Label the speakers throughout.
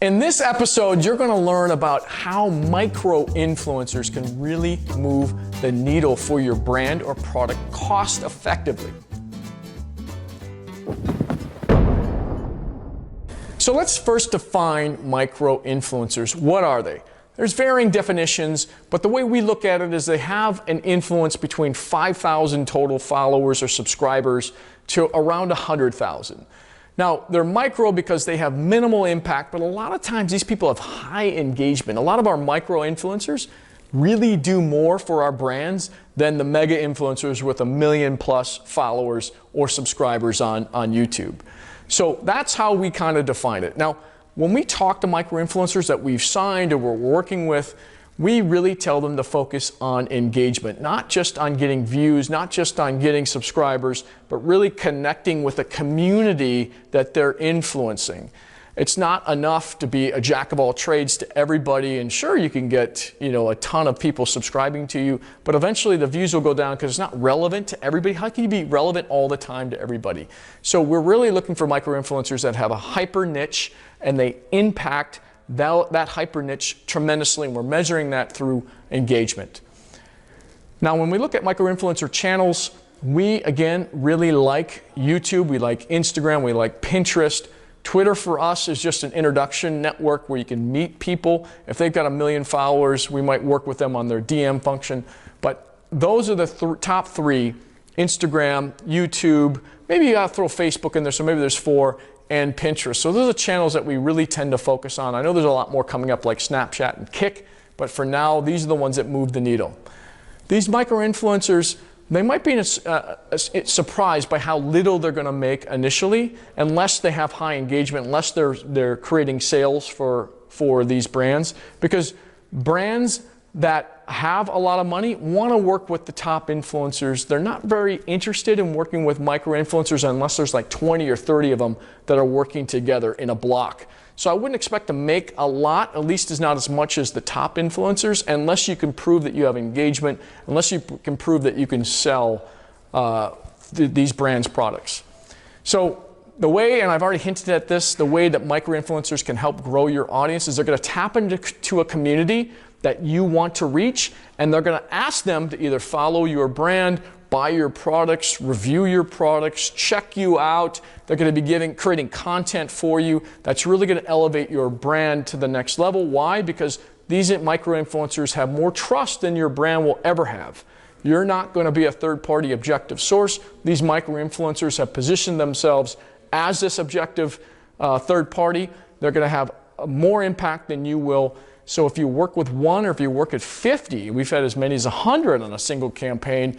Speaker 1: In this episode, you're going to learn about how micro-influencers can really move the needle for your brand or product cost effectively. So let's first define micro-influencers. What are they? There's varying definitions, but the way we look at it is they have an influence between 5,000 total followers or subscribers to around 100,000. Now, they're micro because they have minimal impact, but a lot of times these people have high engagement. A lot of our micro-influencers really do more for our brands than the mega influencers with 1 million plus followers or subscribers on YouTube. So that's how we kind of define it. Now, when we talk to micro-influencers that we've signed or we're working with, we really tell them to focus on engagement, not just on getting views, not just on getting subscribers, but really connecting with a community that they're influencing. It's not enough to be a jack of all trades to everybody, and sure, you can get, a ton of people subscribing to you, but eventually the views will go down because it's not relevant to everybody. How can you be relevant all the time to everybody? So we're really looking for micro-influencers that have a hyper niche and they impact that hyper niche tremendously, and we're measuring that through engagement. Now, when we look at micro-influencer channels, we again really like YouTube, we like Instagram, we like Pinterest. Twitter for us is just an introduction network where you can meet people. If they've got 1 million followers, we might work with them on their DM function. But those are the top three: Instagram, YouTube, maybe you gotta throw Facebook in there, so maybe there's 4, and Pinterest. So those are the channels that we really tend to focus on. I know there's a lot more coming up like Snapchat and Kick, but for now, these are the ones that move the needle. These micro-influencers, they might be surprised by how little they're going to make initially, unless they have high engagement, unless they're creating sales for these brands, because brands that have a lot of money want to work with the top influencers. They're not very interested in working with micro-influencers unless there's like 20 or 30 of them that are working together in a block. So I wouldn't expect to make a lot, at least not as much as the top influencers, unless you can prove that you have engagement, unless you can prove that you can sell these brands' products. So the way, and I've already hinted at this, the way that micro-influencers can help grow your audience is they're going to tap into a community that you want to reach, and they're going to ask them to either follow your brand, buy your products, review your products, check you out. They're going to be creating content for you that's really going to elevate your brand to the next level. Why? Because these micro-influencers have more trust than your brand will ever have. You're not going to be a third-party objective source. These micro-influencers have positioned themselves as this objective third party. They're going to have more impact than you will. So if you work with one or if you work at 50, we've had as many as 100 on a single campaign,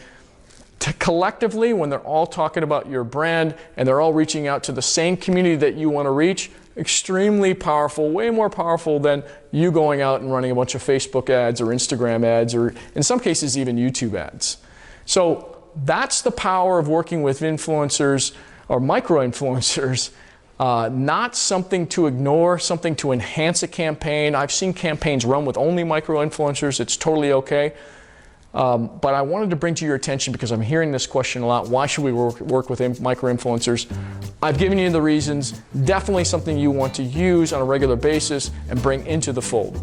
Speaker 1: collectively, when they're all talking about your brand and they're all reaching out to the same community that you want to reach, extremely powerful, way more powerful than you going out and running a bunch of Facebook ads or Instagram ads or in some cases even YouTube ads. So that's the power of working with influencers or micro-influencers. Not something to ignore, something to enhance a campaign. I've seen campaigns run with only micro-influencers. It's totally okay. But I wanted to bring to your attention because I'm hearing this question a lot. Why should we work with micro-influencers? I've given you the reasons. Definitely something you want to use on a regular basis and bring into the fold.